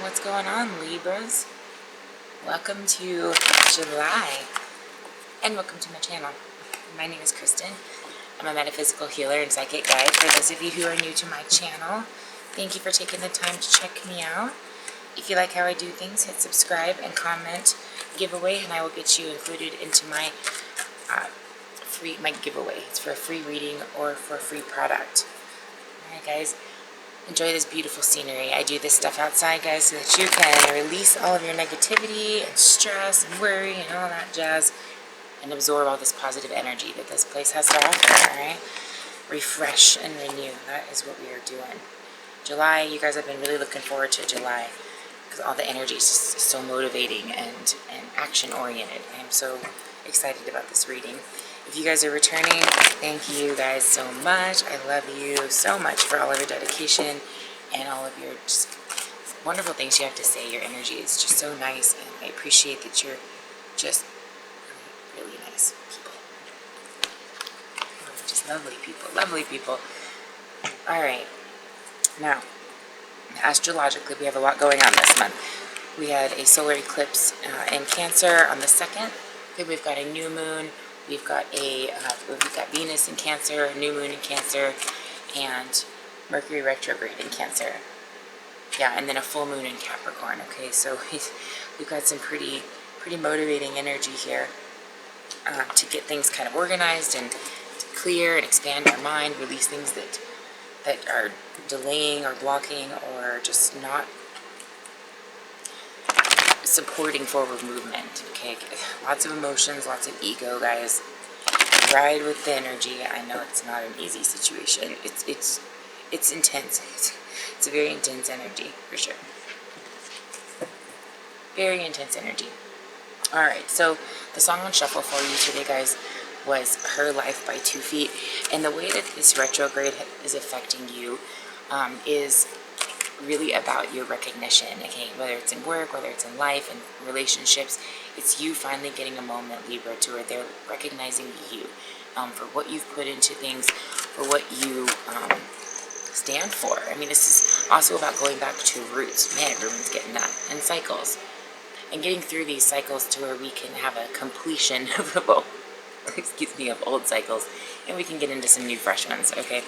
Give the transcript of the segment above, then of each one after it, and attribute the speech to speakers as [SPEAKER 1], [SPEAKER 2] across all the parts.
[SPEAKER 1] What's going on, Libras? Welcome to July, and welcome to my channel. My name is Kristen. I'm a metaphysical healer and psychic guide. For those of you who are new to my channel, thank you for taking the time to check me out. If you like how I do things, hit subscribe and comment giveaway, and I will get you included into my my giveaway. It's for a free reading or for a free product. Alright guys, enjoy this beautiful scenery. I do this stuff outside, guys, so that you can release all of your negativity and stress and worry and all that jazz and absorb all this positive energy that this place has to offer, alright? Refresh and renew. That is what we are doing. July, you guys have been really looking forward to July because all the energy is just so motivating and action-oriented. I am so excited about this reading. If you guys are returning, thank you guys so much. I love you so much for all of your dedication and all of your just wonderful things you have to say. Your energy is just so nice, and I appreciate that you're just really nice people. Just lovely people, lovely people. All right. Now, astrologically, we have a lot going on this month. We had a solar eclipse in Cancer on the 2nd. Okay, we've got a new moon. We've got Venus in Cancer, new moon in Cancer, and Mercury retrograde in Cancer. Yeah, and then a full moon in Capricorn. Okay, so we've got some pretty motivating energy here to get things kind of organized and to clear and expand our mind, release things that are delaying or blocking or just not supporting forward movement. Okay, lots of emotions, lots of ego, guys. Ride with the energy. I know it's not an easy situation. It's intense. It's a very intense energy for sure. Very intense energy. All right, so the song on shuffle for you today, guys, was Her Life by 2 Feet. And the way that this retrograde is affecting you is really about your recognition, okay? Whether it's in work, whether it's in life and relationships, it's you finally getting a moment, Libra, to where they're recognizing you for what you've put into things, for what you stand for. I mean, this is also about going back to roots. Man, everyone's getting that. And cycles. And getting through these cycles to where we can have a completion of of old cycles, and we can get into some new fresh ones, okay?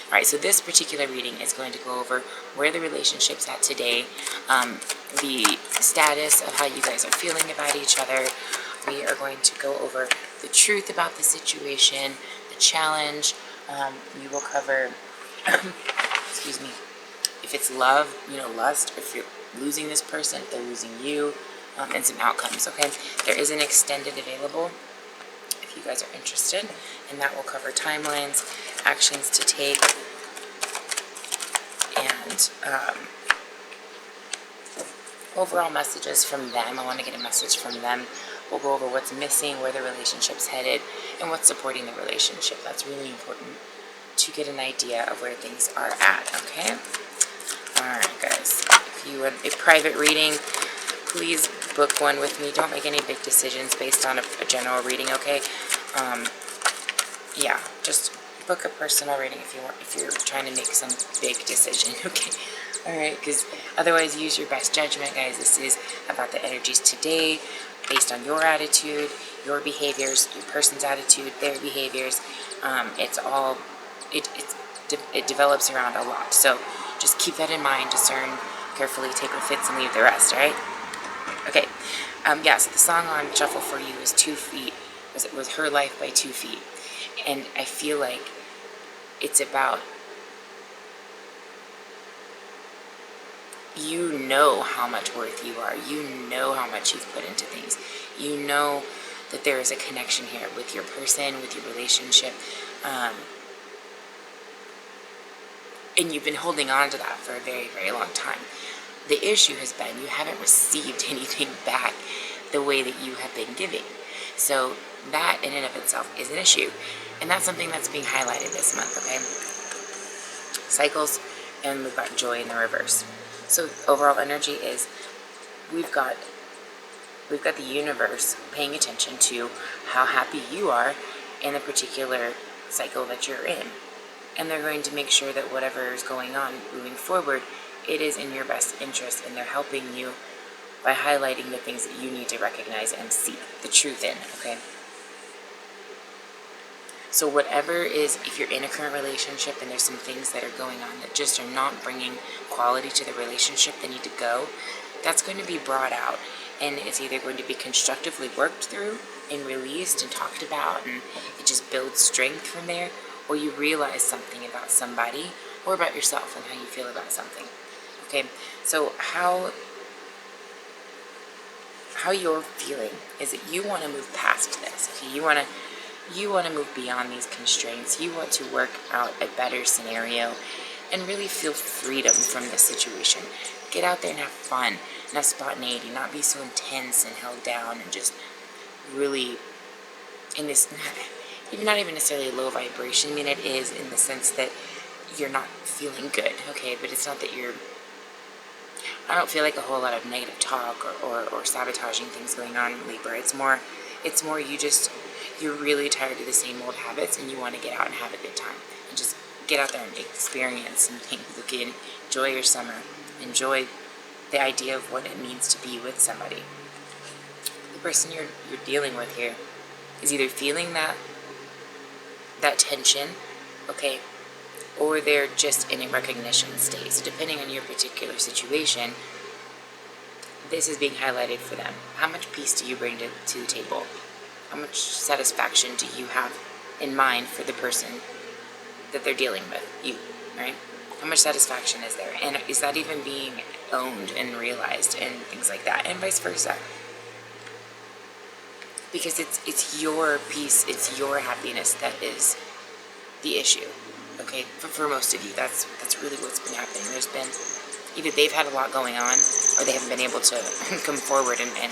[SPEAKER 1] All right, so this particular reading is going to go over where the relationship's at today, the status of how you guys are feeling about each other. We are going to go over the truth about the situation, the challenge. We will cover, excuse me, if it's love, lust, if you're losing this person, if they're losing you, and some outcomes, okay? There is an extended available if you guys are interested, and that will cover timelines, actions to take, and overall messages from them. I want to get a message from them. We'll go over what's missing, where the relationship's headed, and what's supporting the relationship. That's really important to get an idea of where things are at, okay? Alright, guys. If you want a private reading, please book one with me. Don't make any big decisions based on a general reading, okay? Yeah, just book a personal reading if you're trying to make some big decision, okay? Alright, because otherwise use your best judgment, guys. This is about the energies today, based on your attitude, your behaviors, your person's attitude, their behaviors. It develops around a lot. So just keep that in mind, discern carefully, take what fits and leave the rest, alright? Okay, yeah, so the song on shuffle for you is 2 Feet. It was Her Life by 2 Feet. And I feel like it's about, you know how much worth you are. You know how much you've put into things. You know that there is a connection here with your person, with your relationship. And you've been holding on to that for a very, very long time. The issue has been you haven't received anything back the way that you have been giving. So that in and of itself is an issue. And that's something that's being highlighted this month, okay? Cycles, and we've got joy in the reverse. So overall energy is we've got the universe paying attention to how happy you are in the particular cycle that you're in. And they're going to make sure that whatever is going on moving forward it is in your best interest, and they're helping you by highlighting the things that you need to recognize and see the truth in, okay? So whatever is, if you're in a current relationship and there's some things that are going on that just are not bringing quality to the relationship that need to go, that's going to be brought out, and it's either going to be constructively worked through and released and talked about, and it just builds strength from there, or you realize something about somebody or about yourself and how you feel about something. Okay, so how you're feeling is that you want to move past this. Okay, you want to move beyond these constraints. You want to work out a better scenario and really feel freedom from this situation. Get out there and have fun, and have spontaneity, not be so intense and held down and just really in this, not even necessarily low vibration. I mean, it is in the sense that you're not feeling good, okay? But it's not that I don't feel like a whole lot of negative talk or sabotaging things going on in Libra. It's more you're really tired of the same old habits, and you want to get out and have a good time. And just get out there and experience some things. Okay, enjoy your summer. Enjoy the idea of what it means to be with somebody. The person you're dealing with here is either feeling that tension, okay, or they're just in a recognition state. So depending on your particular situation, this is being highlighted for them. How much peace do you bring to the table? How much satisfaction do you have in mind for the person that they're dealing with? You, right? How much satisfaction is there? And is that even being owned and realized and things like that? And vice versa. Because it's your peace, it's your happiness that is the issue. Okay, for most of you, that's really what's been happening. There's been, either they've had a lot going on, or they haven't been able to come forward and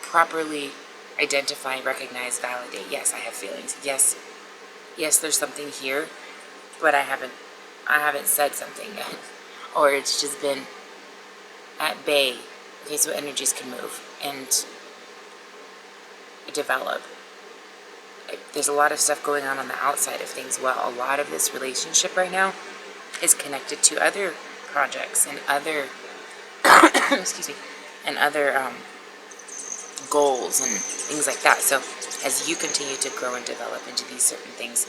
[SPEAKER 1] properly identify, recognize, validate. Yes, I have feelings. Yes, there's something here, but I haven't said something yet, or it's just been at bay. Okay, so energies can move and develop. There's a lot of stuff going on the outside of things. Well, a lot of this relationship right now is connected to other projects and other excuse me, and other goals and things like that. So as you continue to grow and develop into these certain things,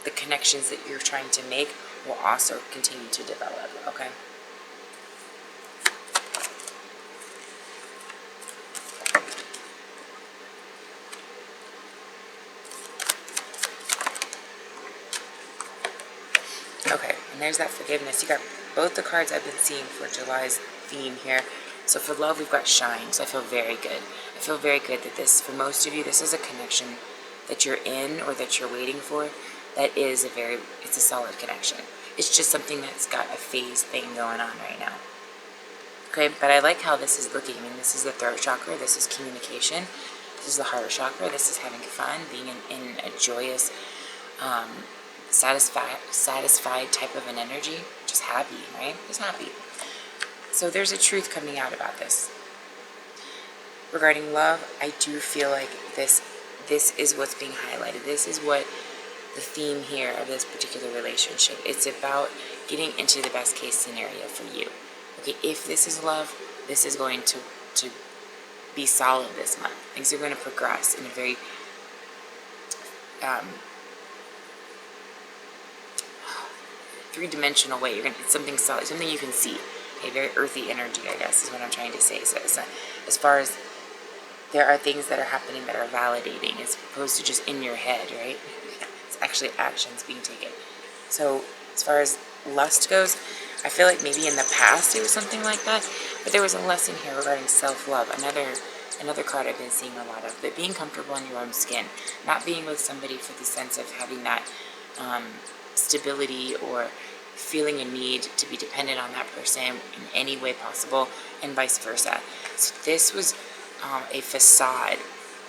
[SPEAKER 1] the connections that you're trying to make will also continue to develop. Okay. Okay, and there's that forgiveness. You got both the cards I've been seeing for July's theme here. So for love, we've got shine. So I feel very good. I feel very good that this, for most of you, this is a connection that you're in or that you're waiting for. That is it's a solid connection. It's just something that's got a phase thing going on right now. Okay, but I like how this is looking. I mean, this is the throat chakra. This is communication. This is the heart chakra. This is having fun, being in a joyous, satisfied type of an energy. Just happy, right? Just happy. So there's a truth coming out about this. Regarding love, I do feel like this is what's being highlighted. This is what the theme here of this particular relationship. It's about getting into the best case scenario for you. Okay, if this is love, this is going to be solid this month. Things are going to progress in a very three-dimensional way. It's something solid, something you can see. Okay, very earthy energy, I guess, is what I'm trying to say. So it's not, as far as there are things that are happening that are validating, as opposed to just in your head, right? It's actually actions being taken. So as far as lust goes, I feel like maybe in the past it was something like that, but there was a lesson here regarding self-love. Another card I've been seeing a lot of, but being comfortable in your own skin, not being with somebody for the sense of having that stability or feeling a need to be dependent on that person in any way possible, and vice versa. So this was a facade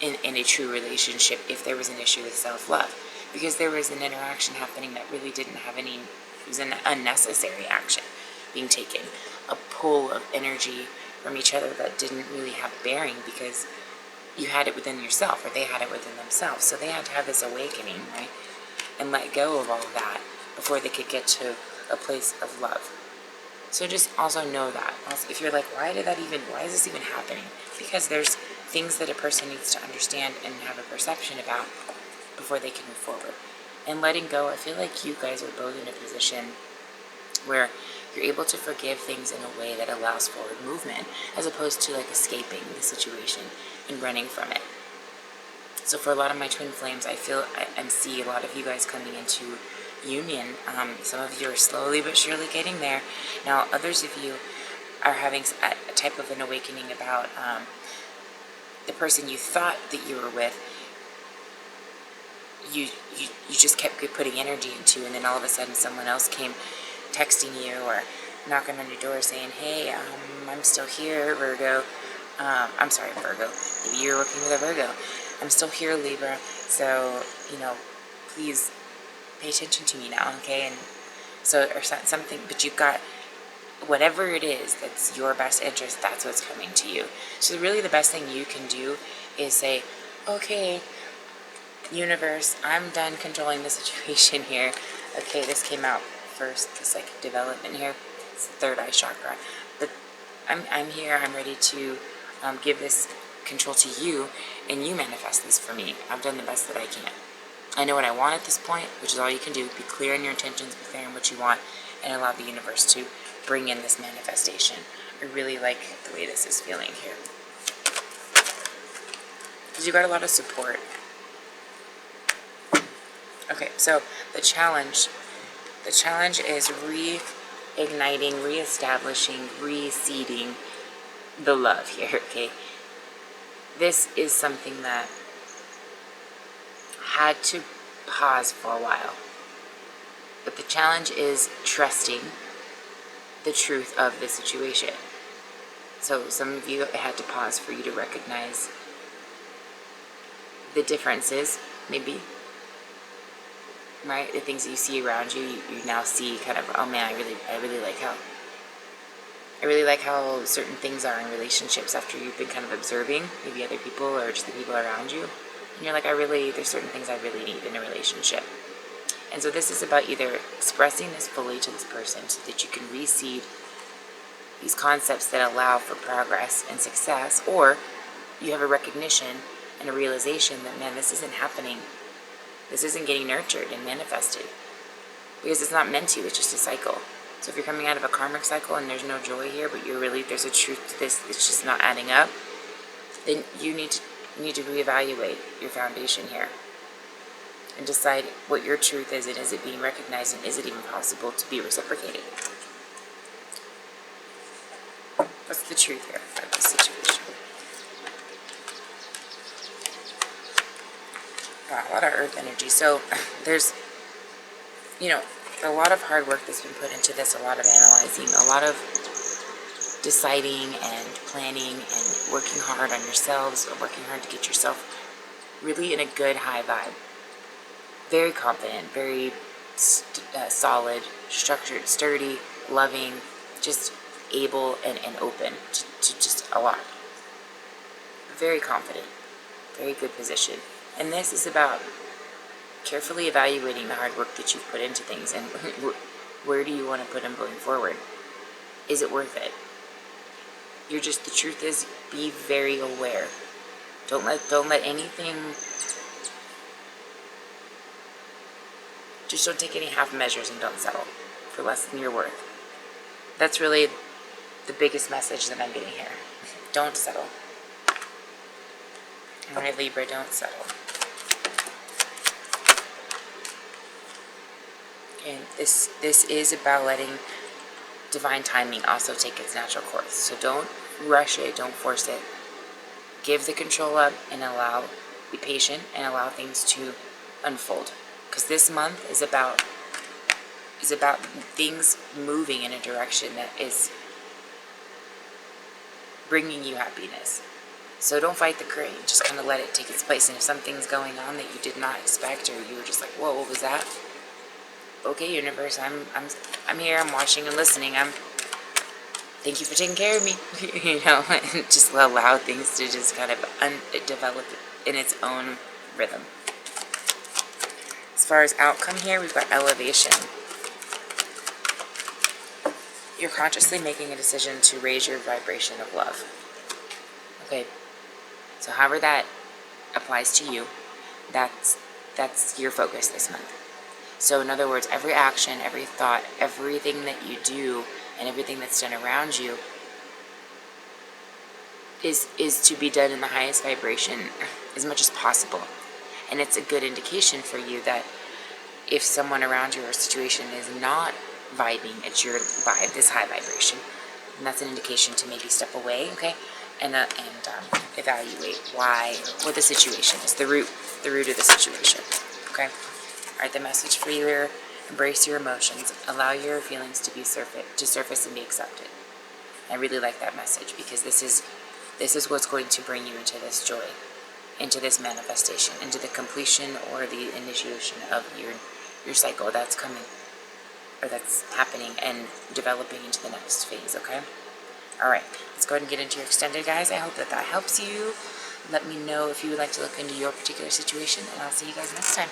[SPEAKER 1] in a true relationship if there was an issue with self-love, because there was an interaction happening that really didn't have any, it was an unnecessary action being taken, a pull of energy from each other that didn't really have bearing because you had it within yourself, or they had it within themselves. So they had to have this awakening, right, and let go of all of that before they could get to a place of love. So just also know that. Also, if you're like, why is this even happening? Because there's things that a person needs to understand and have a perception about before they can move forward. And letting go, I feel like you guys are both in a position where you're able to forgive things in a way that allows forward movement, as opposed to like escaping the situation and running from it. So for a lot of my twin flames, I see a lot of you guys coming into union. Some of you are slowly but surely getting there. Now others of you are having a type of an awakening about the person you thought that you were with. You just kept putting energy into, and then all of a sudden someone else came texting you or knocking on your door saying, hey, I'm still here, Virgo. I'm sorry, Virgo. Maybe you're working with a Virgo. I'm still here, Libra. So, please pay attention to me now, okay? And so, or something, but you've got whatever it is that's your best interest, that's what's coming to you. So really the best thing you can do is say, okay, universe, I'm done controlling the situation here. Okay, this came out first, this like development here. It's the third eye chakra. But I'm here, I'm ready to give this control to you, and you manifest this for me. I've done the best that I can. I know what I want at this point, which is all you can do. Be clear in your intentions, be clear in what you want, and allow the universe to bring in this manifestation. I really like the way this is feeling here. Because you got a lot of support. Okay, so the challenge is reigniting, reestablishing, reseeding the love here, okay? This is something that had to pause for a while. But the challenge is trusting the truth of the situation. So some of you, it had to pause for you to recognize the differences, maybe, right? The things that you see around you, you now see kind of, oh man, I really like how certain things are in relationships after you've been kind of observing maybe other people or just the people around you. And you're like, there's certain things I really need in a relationship. And so this is about either expressing this fully to this person so that you can reseed these concepts that allow for progress and success, or you have a recognition and a realization that, man, this isn't happening. This isn't getting nurtured and manifested. Because it's not meant to, it's just a cycle. So if you're coming out of a karmic cycle and there's no joy here, but there's a truth to this that's just not adding up, then you need to reevaluate your foundation here and decide what your truth is, and is it being recognized, and is it even possible to be reciprocated? What's the truth here of this situation? Wow, a lot of earth energy. So there's, a lot of hard work that's been put into this, a lot of analyzing, a lot of deciding and planning and working hard on yourselves, or working hard to get yourself really in a good high vibe. Very confident, very solid, structured, sturdy, loving, just able and open to just a lot. Very confident, very good position. And this is about carefully evaluating the hard work that you've put into things, and where do you want to put them going forward? Is it worth it? The truth is, be very aware. Don't let anything, just don't take any half measures, and don't settle for less than your worth. That's really the biggest message that I'm getting here. Don't settle. All right, Libra, don't settle. And this is about letting divine timing also take its natural course. So don't rush it, don't force it. Give the control up and be patient and allow things to unfold. Because this month is about things moving in a direction that is bringing you happiness. So don't fight the current, just kind of let it take its place. And if something's going on that you did not expect, or you were just like, whoa, what was that? Okay, universe, I'm here, I'm watching and listening. Thank you for taking care of me. And just allow things to just kind of develop in its own rhythm. As far as outcome here, we've got elevation. you're consciously making a decision to raise your vibration of love. Okay, so however that applies to you, that's your focus this month. So in other words, every action, every thought, everything that you do, and everything that's done around you is to be done in the highest vibration as much as possible. And it's a good indication for you that if someone around you or situation is not vibing at your vibe, this high vibration, and that's an indication to maybe step away, okay, and evaluate why, what the situation is, the root of the situation, okay. All right, the message for you here: embrace your emotions, allow your feelings to surface and be accepted. I really like that message, because this is what's going to bring you into this joy, into this manifestation, into the completion or the initiation of your cycle that's coming, or that's happening and developing into the next phase, okay? All right, let's go ahead and get into your extended, guys. I hope that helps you. Let me know if you would like to look into your particular situation, and I'll see you guys next time.